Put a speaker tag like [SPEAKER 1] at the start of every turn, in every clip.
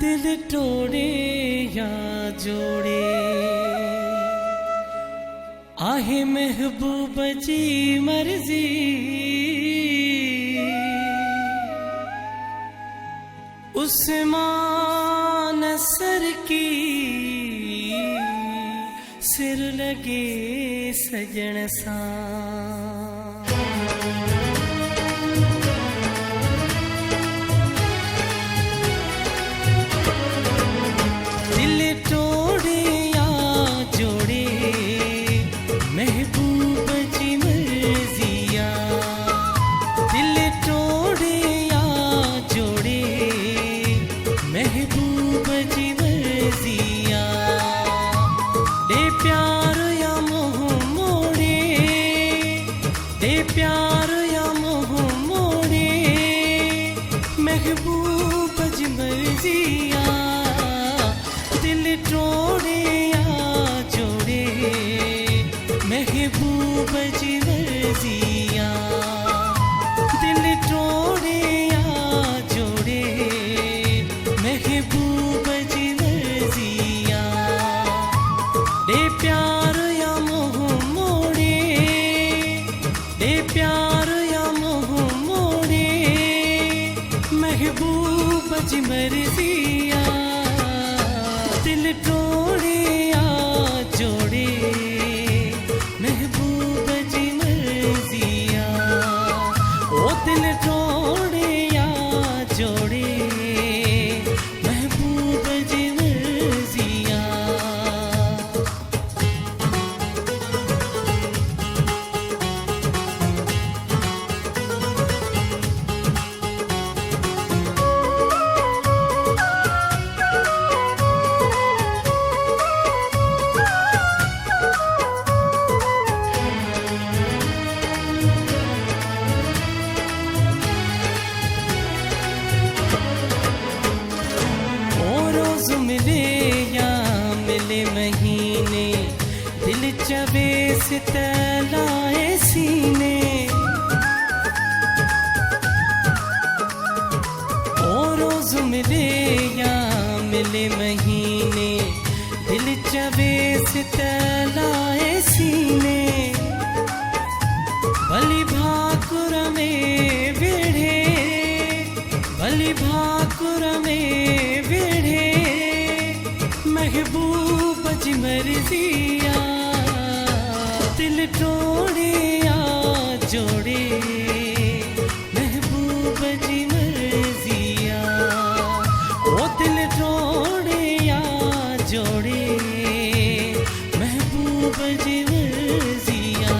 [SPEAKER 1] दिल तोड़े या जोड़े, आहे महबूब जी मर्जी, उस्मान सर की सिर लगे सजन सा। प्यार या मोह मोड़े, महबूब जी मर्जिया, दिल तोड़े या जोड़े, महबूब जी मर्जिया, दिल तोड़े या जोड़े, महबूब जी मर्जिया, दे प्यार या मोह मोड़े, दे प्यार या मोह मोड़े, महबूब जी मर्जिया, दिल तोड़े या जोड़े, महबूब जी मर्जिया, ओ दिल तोड़े या जोड़े, महबूब जी मर्जिया। मिले या मिले महीने, दिल चबे से तलाए सीने, ओ रोज मिले या मिले महीने, दिल चबे से तलाए सीने, भली भाकुर में बेढ़े, भली भाकुर में बेढ़े, महबूब जी मर्जिया, दिल तोड़े या जोड़े, महबूब जी मर्जिया, ओ दिल तोड़े या जोड़े, महबूब जी मर्जिया।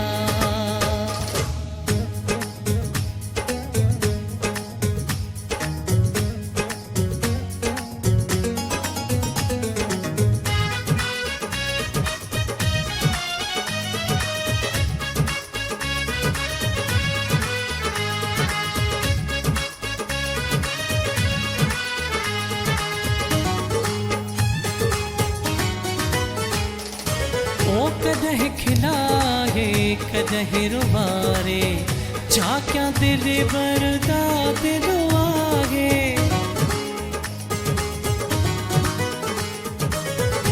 [SPEAKER 1] ओ कदह खिलाए कदह रुबारे, झांक्या दिल बरदा दिल आगे,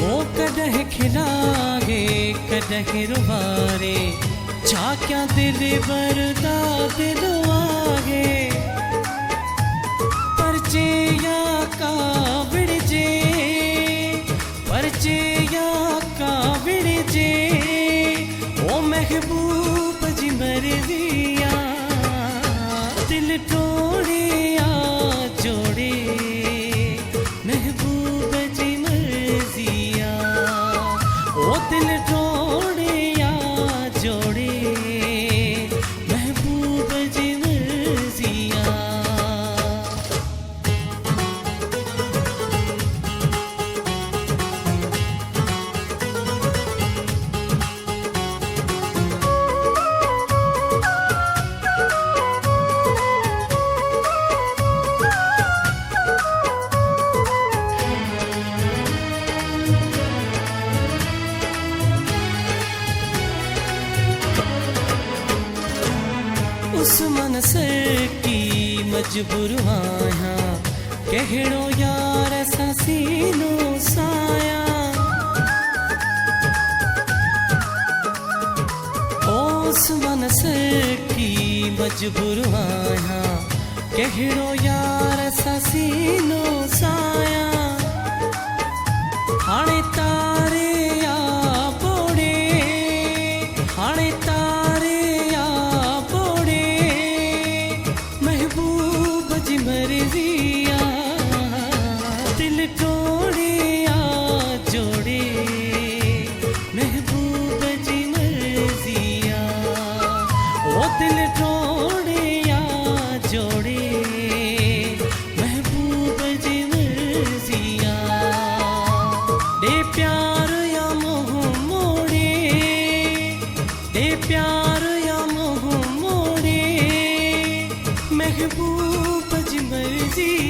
[SPEAKER 1] ओ कदह खिलाए कदह रुबारे, झांक्या दिल बरदा दिल आगे, परचे या कावड़ जे, परचे या कावड़ जे, ओ महबूब जी मर्जिया, दिल तोड़े या जोड़े, महबूब जी मर्जिया, ओ दिल तोड़े या जोड़े, महबूब जी मर्जिया। उस मनसर की मजबूर आया, कहिड़ो यार सां सीनो साया ओस मन की मजबूर आहियां कहिड़ो यार सां सीनो साया हाणे तारे या बोड़े हाणे तारे या बोड़े महबूब जी मर्ज़ी दिल तोड़े या जोड़े महबूब जी मर्ज़ी ओ दिल तोड़े या जोड़े महबूब जी मर्ज़ी दे प्यार या मोह मोड़े दे प्यार या मोह मोड़े महबूब जी मर्ज़ी